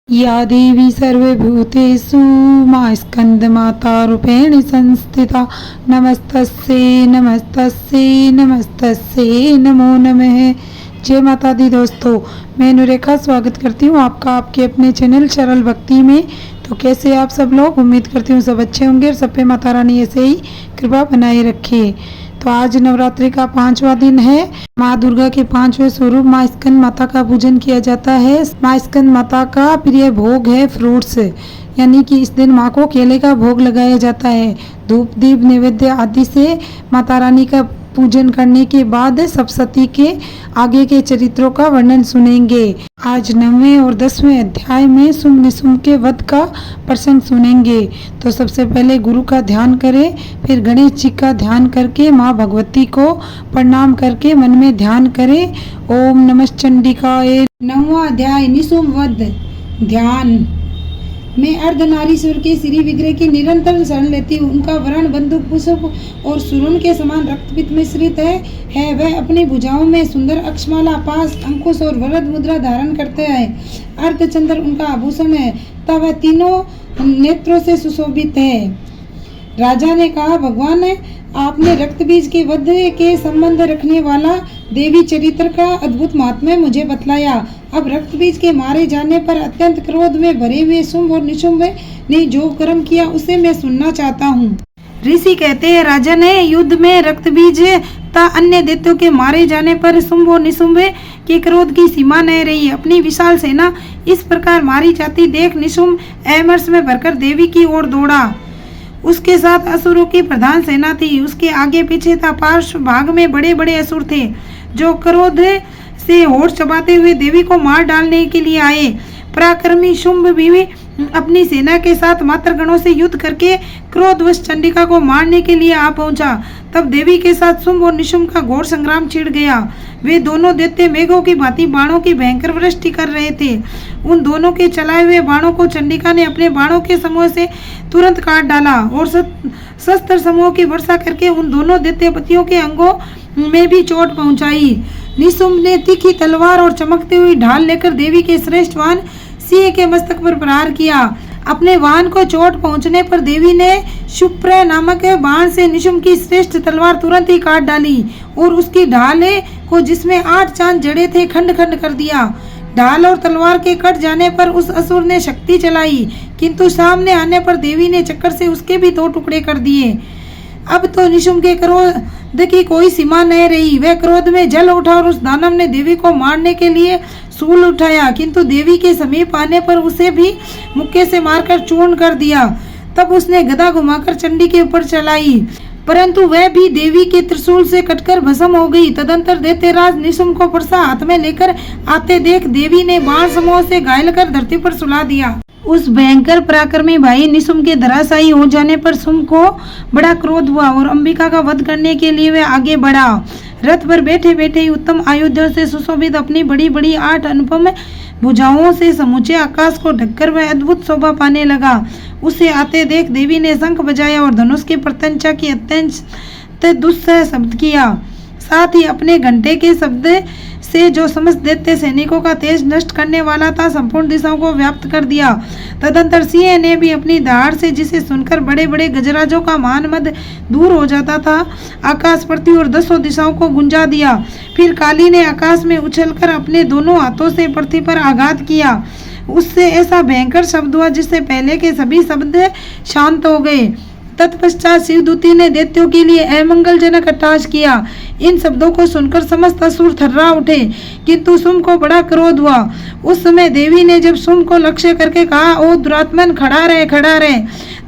या देवी सर्वभूतेषु मा स्कन्दमातारूपेण संस्थिता नमस्तस्यै नमस्तस्यै नमस्तस्यै नमो नमः। जय माता दी दोस्तों, मैं अनुरेखा स्वागत करती हूँ आपका आपके अपने चैनल सरल भक्ति में। तो कैसे आप सब लोग, उम्मीद करती हूँ सब अच्छे होंगे और सब पे माता रानी ऐसे ही कृपा बनाए रखे। तो आज नवरात्रि का 5वां दिन है। माँ दुर्गा के 5वें स्वरूप माँ स्कंद माता का पूजन किया जाता है। माँ स्कंद माता का प्रिय भोग है फ्रूट्स, यानी कि इस दिन माँ को केले का भोग लगाया जाता है। धूप दीप नैवेद्य आदि से माता रानी का पूजन करने के बाद सप्तशती के आगे के चरित्रों का वर्णन सुनेंगे। आज 9वें और 10वें अध्याय में शुंभ निशुंभ के वध का प्रसंग सुनेंगे। तो सबसे पहले गुरु का ध्यान करें, फिर गणेश जी का ध्यान करके माँ भगवती को प्रणाम करके मन में ध्यान करें। ओम नमः चंडिकाय। 9वां अध्याय निशुंभ वध। ध्यान। मैं अर्धनारीश्वर के श्री विग्रह की निरंतर शरण लेती हूँ। उनका वर्ण बंदूक पुष्प और सुरुण के समान रक्तपित मिश्रित है। वह अपनी भुजाओं में सुंदर अक्षमाला, पास, अंकुश और वरद मुद्रा धारण करते हैं। अर्धचंद्र उनका आभूषण है तथा वह तीनों नेत्रों से सुशोभित है। राजा ने कहा, भगवान आपने रक्त बीज के वध के संबंध रखने वाला देवी चरित्र का अद्भुत महात्म्य मुझे बतलाया। अब रक्त बीज के मारे जाने पर अत्यंत क्रोध में भरे हुए शुंभ और निशुंभ ने जो कर्म किया उसे मैं सुनना चाहता हूँ। ऋषि कहते हैं, राजा ने युद्ध में रक्त बीज तथा अन्य दैत्यों के मारे जाने पर शुंभ और निशुंभ के क्रोध की सीमा न रही। अपनी विशाल सेना इस प्रकार मारी जाती देख निशुंभ अमरस में भरकर देवी की ओर दौड़ा। उसके साथ असुरों की प्रधान सेना थी। उसके आगे पीछे था पार्श्व भाग में बड़े बड़े असुर थे जो क्रोध से होठ चबाते हुए देवी को मार डालने के लिए आए। पराक्रमी शुंभ भी अपनी सेना के साथ मात्र गणों से युद्ध करके क्रोधवश चंडिका को मारने के लिए आ पहुंचा। तब देवी के साथ शुंभ और निशुंभ का घोर संग्राम छिड़ गया। वे दोनों दैत्य मेघों की भांति बाणों की भयंकर वृष्टि कर रहे थे। उन दोनों के चलाए हुए बाणों को चंडिका ने अपने बाणों के समूह से तुरंत काट डाला और शस्त्र समूह की वर्षा करके उन दोनों दैत्यपतियों के अंगों में भी चोट पहुंचाई। निशुंभ ने तीखी तलवार और चमकती हुई ढाल लेकर देवी के श्रेष्ठ वाहन सिंह के मस्तक पर प्रहार किया। अपने वाहन को चोट पहुंचने पर देवी ने शुप्र नामक बाण से निशुंभ की श्रेष्ठ तलवार तुरंत ही काट डाली और उसकी ढाल को, जिसमें 8 चांद जड़े थे, खंड खंड कर दिया। ढाल और तलवार के कट जाने पर उस असुर ने शक्ति चलाई, किंतु सामने आने पर देवी ने चक्कर से उसके भी 2 टुकड़े कर दिए। अब तो निशुंभ के क्रोध की कोई सीमा न रही। वह क्रोध में जल उठा और उस दानव ने देवी को मारने के लिए शूल उठाया, किंतु देवी के समीप आने पर उसे भी मुक्के से मारकर चूर्ण कर दिया। तब उसने गदा घुमाकर चंडी के ऊपर चलाई, परंतु वह भी देवी के त्रिशूल से कटकर भस्म हो गई। तदंतर दैत्यराज निशुंभ को परसा हाथ में लेकर आते देख देवी ने बाण समूह से घायल कर धरती पर सुला दिया। उस भयंकर पराक्रमी भाई निशुंभ के धराशायी हो जाने पर शुंभ को बड़ा क्रोध हुआ और अंबिका का वध करने के लिए वह आगे बढ़ा। रथ पर बैठे बैठे ही उत्तम आयुधों से सुशोभित अपनी बड़ी बड़ी 8 अनुपम भुजाओं से समूचे आकाश को ढककर वह अद्भुत शोभा पाने लगा। उसे आते देख देवी ने शंख बजाया और धनुष की प्रत्यंचा की अत्यंत दुस्सह शब्द किया। साथ ही अपने घंटे के शब्द से जो समस्त दैत्य सैनिकों का तेज नष्ट करने वाला था, संपूर्ण दिशाओं को व्याप्त कर दिया। तदंतर सिंह ने भी अपनी दहाड़ से, जिसे सुनकर बड़े बड़े गजराजों का मान मद दूर हो जाता था, आकाश पृथ्वी और 10 दिशाओं को गुंजा दिया। फिर काली ने आकाश में उछलकर अपने दोनों हाथों से पृथ्वी पर आघात किया। उससे ऐसा भयंकर शब्द हुआ जिससे पहले के सभी शब्द शांत हो गए। तत्पश्चात शिवदूती ने दैत्यों के लिए अमंगलजनक अट्टहास किया। इन शब्दों को सुनकर समस्त असुर थर्रा उठे, किंतु शुंभ को बड़ा क्रोध हुआ। उस समय देवी ने जब शुंभ को लक्ष्य करके कहा, ओ दुरात्मन, खड़ा रहे, खड़ा रहे।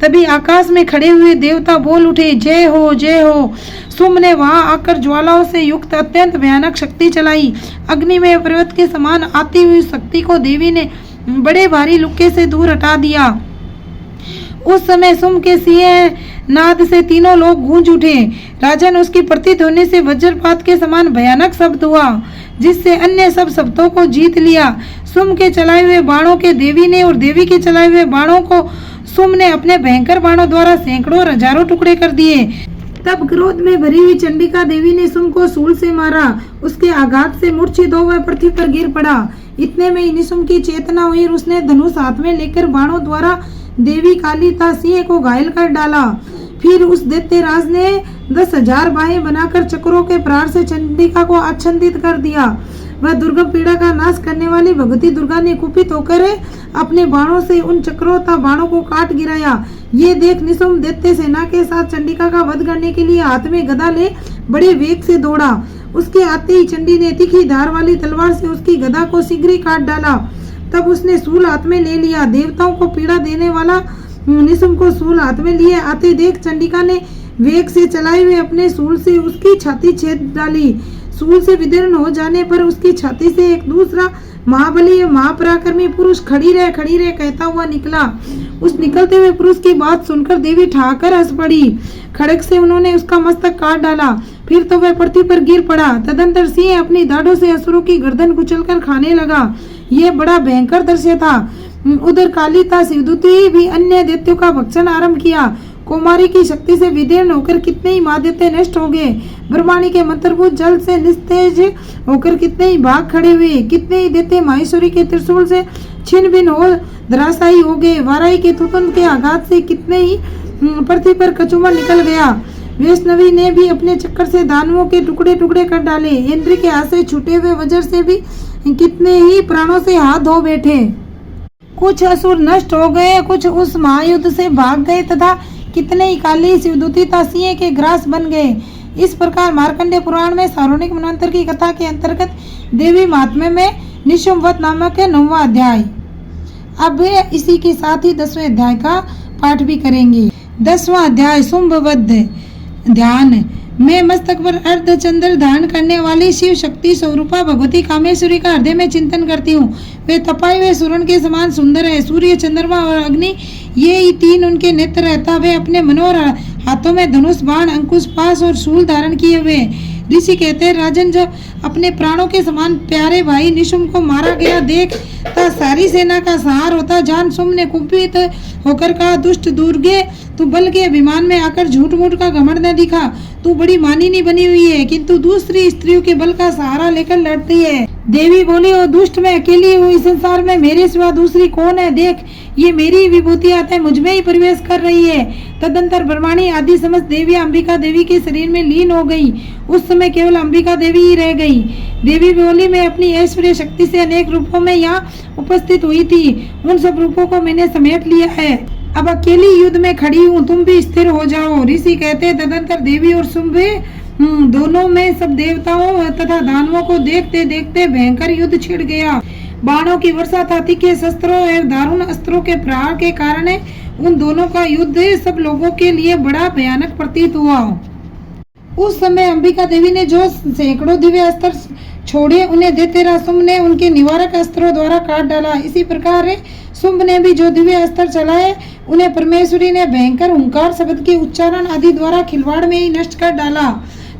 तभी आकाश में खड़े हुए देवता बोल उठे, जय हो, जय हो। शुंभ ने वहां आकर ज्वालाओं से युक्त अत्यंत भयानक शक्ति चलाई। अग्नि में पर्वत के समान आती हुई शक्ति को देवी ने बड़े भारी लुक्के से दूर हटा दिया। उस समय शुंभ के सिंह नाद से तीनों लोग गूंज उठे। राजन, उसकी प्रतीत होने से वज्रपात के समान भयानक शब्द हुआ, जिससे अन्य सब शब्दों को जीत लिया। शुंभ के चलाए हुए बाणों के देवी ने और देवी के चलाए हुए बाणों को शुंभ ने अपने भयंकर बाणों द्वारा सैकड़ों और हजारों टुकड़े कर दिए। तब क्रोध में भरी हुई चंडिका देवी ने शुंभ को शूल से मारा। उसके आघात से मूर्छित हो वह पृथ्वी पर गिर पड़ा। इतने में ही निशुंभ की चेतना हुई और उसने धनुष हाथ में लेकर बाणों द्वारा देवी कालिता सिंह को घायल कर डाला। फिर उस दैत्यराज ने 10,000 बाहें बनाकर चक्रों के प्रहार से चंडिका को आच्छादित कर दिया। वह दुर्गम पीड़ा का नाश करने वाली भगवती दुर्गा ने कुपित होकर अपने बाणों से उन चक्रों तथा बाणों को काट गिराया। ये देख निशुंभ दैत्य सेना के साथ चंडिका का वध करने के लिए हाथ में गदा ले बड़े वेग से दौड़ा। उसके आते ही चंडी ने तीखी धार वाली तलवार से उसकी गदा को शीघ्र ही काट डाला। तब उसने शूल हाथ में ले लिया। देवताओं को पीड़ा देने वाला निशुंभ को शूल हाथ में लिए आते देख चंडिका ने वेग से चलाए हुए अपने शूल से उसकी छाती छेद डाली। शूल से विदीर्ण हो जाने पर उसकी छाती से एक दूसरा महाबली महापराक्रमी पुरुष खड़ी रह कहता हुआ निकला। उस निकलते हुए पुरुष की बात सुनकर देवी ठाकर हंस पड़ी। खड़ग से उन्होंने उसका मस्तक काट डाला। फिर तो वह पृथ्वी पर गिर पड़ा। तदंतर सिंह अपनी दाढ़ों से असुरों की गर्दन कुचलकर खाने लगा। यह बड़ा भयंकर दृश्य था। उधर कालिता शिवदूती भी अन्य दैत्यों का भक्षण आरंभ किया। कुमारी की शक्ति से विदीर्ण होकर कितने ही महादैत्य नष्ट हो गए। ब्रह्माणी के मंत्रभूत जल से निस्तेज होकर कितने ही भाग खड़े हुए। कितने ही दैत्य माहेश्वरी के त्रिशूल से छिन्न भिन्न हो धराशायी हो गए। वाराही के तुतुन के आघात से कितने ही पृथ्वी पर कचूमर निकल गया। वैष्णवी ने भी अपने चक्कर से दानवों के टुकड़े टुकड़े कर डाले। इंद्र के हाथ से छूटे हुए वज्र से भी कितने ही प्राणों से हाथ धो बैठे। कुछ असुर नष्ट हो गए, कुछ उस महायुद्ध से भाग गए तथा कितने ही काली शिवदूती सिंह के ग्रास बन गए। इस प्रकार मार्कंडेय पुराण में सारोनिक मनवंतर की कथा के अंतर्गत देवी महात्म्य में निशुंभ वध नामक है 9वां अध्याय। अब इसी के साथ ही 10वें अध्याय का पाठ भी करेंगे। 10वां अध्याय शुंभ वध। ध्यान मैं मस्तक पर अर्ध चंद्र धारण करने वाली शिव शक्ति स्वरूपा भगवती कामेश्वरी का हृदय में चिंतन करती हूँ। वे तपाए हुए सूरन के समान सुंदर है। सूर्य, चंद्रमा और अग्नि ये ही तीन उनके नेत्र रहता। वे अपने मनोहर हाथों में धनुष, बाण, अंकुश, पाश और शूल धारण किए हुए। ऋषि कहते हैं, राजन जब अपने प्राणों के समान प्यारे भाई निशुंभ को मारा गया देख ता सारी सेना का संहार होता जान शुंभ ने कुपित होकर कहा, दुष्ट दुर्गे, तू बल के अभिमान में आकर झूठ मूठ का घमंड न दिखा। तू बड़ी मानिनी बनी हुई है किंतु दूसरी स्त्रियों के बल का सहारा लेकर लड़ती है। देवी बोली, ओ दुष्ट, मैं अकेली हूँ। इस संसार में मेरे सिवा दूसरी कौन है? देख, ये मेरी विभूति आते मुझ में ही प्रवेश कर रही है। तदंतर ब्रह्माणी आदि समस्त देवियां अंबिका देवी के शरीर में लीन हो गई। उस समय केवल अंबिका देवी ही रह गई। देवी बोली, मैं अपनी ऐश्वर्य शक्ति से अनेक रूपों में यहाँ उपस्थित हुई थी। उन सब रूपों को मैंने समेट लिया है। अब अकेली युद्ध में खड़ी हूँ, तुम भी स्थिर हो जाओ। ऋषि कहते, तदंतर देवी और शुंभ दोनों में सब देवताओं तथा दानवों को देखते देखते भयंकर युद्ध छिड़ गया। बाणों की वर्षा था, तीखे शस्त्रों एवं दारुण अस्त्रों के प्रहार के कारण उन दोनों का युद्ध सब लोगों के लिए बड़ा भयानक प्रतीत हुआ। उस समय अंबिका देवी ने जो सैकड़ों दिव्य अस्त्र छोड़े, उन्हें दैत्यराज शुंभ ने उनके निवारक अस्त्रों द्वारा काट डाला। इसी प्रकार शुंभ ने भी जो दिव्य अस्त्र चलाए, उन्हें परमेश्वरी ने भयंकर हुंकार शब्द के उच्चारण आदि द्वारा खिलवाड़ में ही नष्ट कर डाला।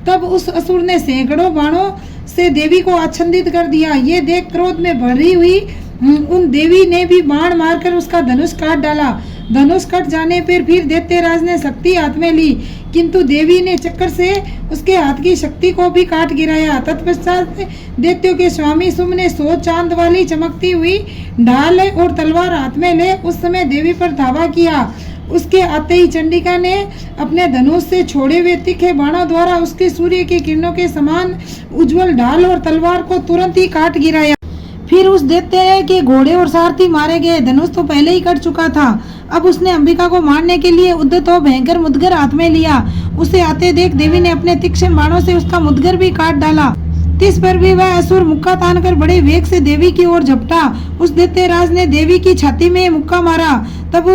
तब उस असुर ने सैकड़ों बाणों से देवी को आच्छादित कर दिया। ये देख क्रोध में भरी हुई उन देवी ने भी बाण मारकर उसका धनुष काट डाला। धनुष कट जाने पर फिर दैत्यराज ने शक्ति हाथ में ली, किंतु देवी ने चक्कर से उसके हाथ की शक्ति को भी काट गिराया। तत्पश्चात दैत्यों के स्वामी शुंभ ने 100 चांद वाली चमकती हुई ढाल और तलवार हाथ में ले उस समय देवी पर धावा किया। उसके आते ही चंडिका ने अपने धनुष से छोड़े हुए तीखे बाणों द्वारा उसके सूर्य की किरणों के समान उज्जवल ढाल और तलवार को तुरंत ही काट गिराया। फिर उस दैत्य के घोड़े और सारथी मारे गए। धनुष तो पहले ही कट चुका था। अब उसने अंबिका को मारने के लिए उद्यत हो भयंकर मुदगर हाथ में लिया। उसे आते देख देवी ने अपने तीक्ष्ण बाणों से उसका मुदगर भी काट डाला। इस पर भी वह असुर मुक्का तानकर बड़े वेग से देवी की ओर झपटा। उस दैत्यराज ने देवी की छाती में मुक्का मारा। तब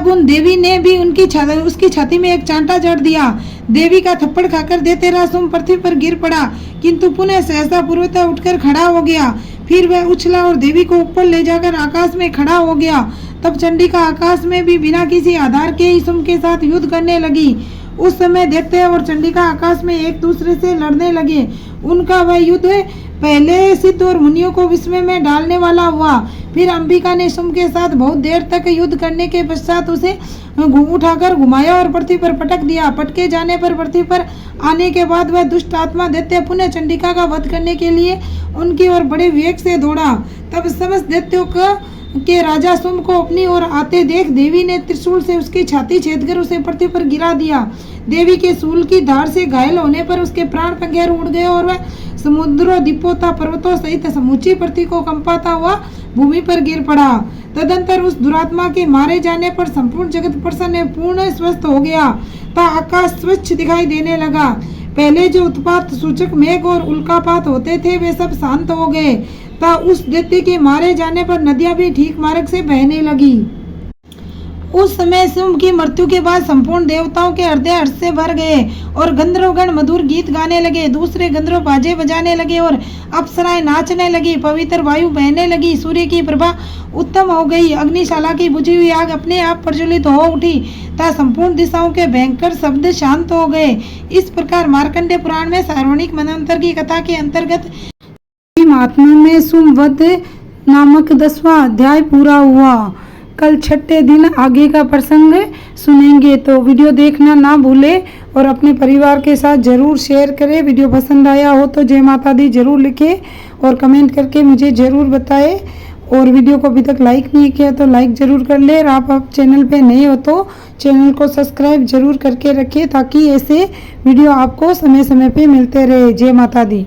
उन देवी ने भी उसकी छाती में एक चांटा जड़ दिया। देवी का थप्पड़ खाकर दैत्यराज शुंभ पृथ्वी पर गिर पड़ा, किंतु पुनः सहसा पूर्वतः उठकर खड़ा हो गया। फिर वह उछला और देवी को ऊपर ले जाकर आकाश में खड़ा हो गया। तब चंडिका आकाश में भी बिना किसी आधार के ही शुंभ के साथ युद्ध करने लगी। उस समय दैत्य और चंडिका आकाश में एक दूसरे से लड़ने लगे। उनका वह युद्ध पहले सिद्ध और मुनियों को विस्मय में डालने वाला हुआ। फिर अंबिका ने शुंभ के साथ बहुत देर तक युद्ध करने के पश्चात उसे उठाकर घुमाया और पृथ्वी पर पटक दिया। पटके जाने पर पृथ्वी पर आने के बाद वह दुष्ट आत्मा दैत्य पुनः चंडिका का वध करने के लिए उनकी ओर बड़े वेग से दौड़ा। तब समस्त दैत्यों के राजा शुंभ को अपनी ओर आते देख देवी ने त्रिशूल से उसकी छाती छेदकर उसे पृथ्वी पर गिरा दिया। देवी के शूल की धार से घायल होने पर उसके प्राण पंखेर उड़ गए और वह समुद्रों, दीपों, पर्वतों सहित समूची पृथ्वी को कंपाता हुआ भूमि पर गिर पड़ा। तदंतर उस दुरात्मा के मारे जाने पर संपूर्ण जगत प्रसन्न पूर्ण स्वस्थ हो गया तथा आकाश स्वच्छ दिखाई देने लगा। पहले जो उत्पात सूचक मेघ और उल्कापात होते थे वे सब शांत हो गए तथा उस दैत्य के मारे जाने पर नदियां भी ठीक मार्ग से बहने लगी। उस समय शुंभ की मृत्यु के बाद संपूर्ण देवताओं के हृदय हर्ष से भर गए और गंधर्वगण मधुर गीत गाने लगे। दूसरे गंधर्व बाजे बजाने लगे और अप्सराएं नाचने लगी। पवित्र वायु बहने लगी। सूर्य की प्रभा उत्तम हो गई। अग्निशाला की बुझी हुई आग अपने आप प्रज्वलित हो उठी तथा संपूर्ण दिशाओं के भयंकर शब्द शांत हो गए। इस प्रकार मार्कंडेय पुराण में सार्वणिक मनवंतर की कथा के अंतर्गत महात्मा में शुंभ वध नामक 10वां अध्याय पूरा हुआ। कल छठे दिन आगे का प्रसंग सुनेंगे, तो वीडियो देखना ना भूले और अपने परिवार के साथ जरूर शेयर करें। वीडियो पसंद आया हो तो जय माता दी जरूर लिखें और कमेंट करके मुझे ज़रूर बताएं। और वीडियो को अभी तक लाइक नहीं किया तो लाइक ज़रूर कर ले। और आप चैनल पे नए हो तो चैनल को सब्सक्राइब जरूर करके रखें ताकि ऐसे वीडियो आपको समय समय पे मिलते रहे। जय माता दी।